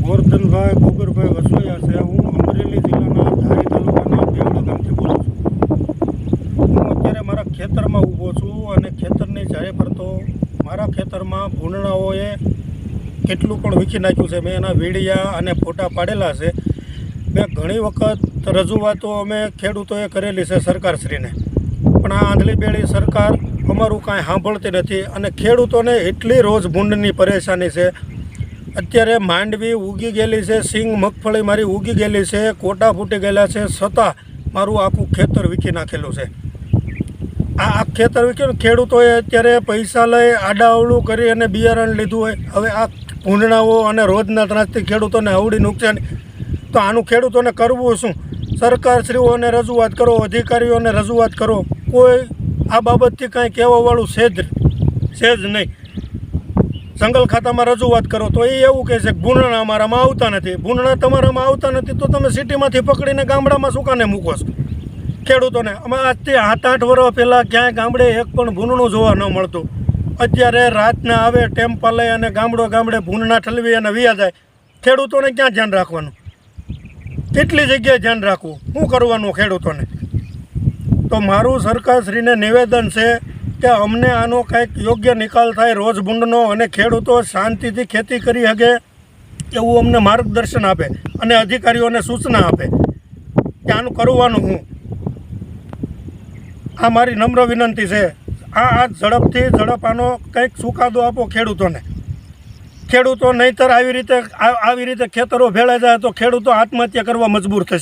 ગોરધનભાઈ ગોબરભાઈ વસોયા છે। હું અમરેલી જિલ્લાના ધારી તાલુકાના બેવડા ગામથી બોલું છું। હું અત્યારે મારા ખેતરમાં ઊભો છું અને ખેતરની ચારે ફરતો મારા ખેતરમાં ભૂંડણાઓએ કેટલું પણ વીખી નાખ્યું છે। મેં એના વિડીયા અને ફોટા પાડેલા છે। મેં ઘણી વખત રજૂઆતો અમે ખેડૂતોએ કરેલી છે સરકારશ્રીને, પણ આ આંધળી બેડી સરકાર અમારું કાંઈ સાંભળતી નથી અને ખેડૂતોને એટલી રોજ ભૂંડની પરેશાની છે। અત્યારે માંડવી ઉગી ગયેલી છે, સિંગ મગફળી મારી ઉગી ગયેલી છે, કોટા ફૂટી ગયેલા છે, છતાં મારું આખું ખેતર વીખી નાખેલું છે। આ ખેતર વીખ્યું, ખેડૂતોએ અત્યારે પૈસા લઈ આડાઅવળું કરી અને બિયારણ લીધું હોય। હવે આ ભૂંડણાઓ અને રોજના ત્રાસથી ખેડૂતોને અવળી નુકસાન, તો આનું ખેડૂતોને કરવું શું? સરકારશ્રીઓને રજૂઆત કરો, અધિકારીઓને રજૂઆત કરો, કોઈ આ બાબતથી કાંઈ કહેવાવાળું છે જ નહીં। જંગલ ખાતામાં રજૂઆત કરો તો એ એવું કહે છે કે ભૂંડણા અમારામાં આવતા નથી। ભૂંડણા તમારામાં આવતા નથી તો તમે સિટીમાંથી પકડીને ગામડામાં શું કાને મૂકો છો ખેડૂતોને? અમે આજથી 7-8 વર્ષ પહેલાં ક્યાંય ગામડે એક પણ ભૂંડણું જોવા ન મળતું। અત્યારે રાતના આવે ટેમ્પા લઈ અને ગામડે ભૂંડણા ઠલવી અને વ્યા જાય। ખેડૂતોને ક્યાં ધ્યાન રાખવાનું? કેટલી જગ્યાએ ધ્યાન રાખવું? શું કરવાનું ખેડૂતોને? તો મારું સરકારશ્રીને નિવેદન છે કે અમને આનો કંઈક યોગ્ય નિકાલ થાય રોજ ભૂંડનો, અને ખેડૂતો શાંતિથી ખેતી કરી શકે એવું અમને માર્ગદર્શન આપે અને અધિકારીઓને સૂચના આપે કે આનું કરવાનું હું। આ મારી નમ્ર વિનંતી છે। આ ઝડપથી ઝડપ આનો કંઈક ચુકાદો આપો ખેડૂતોને। ખેડૂતો નહીંતર આવી રીતે ખેતરો ભેળાઈ જાય તો ખેડૂતો આત્મહત્યા કરવા મજબૂર થશે।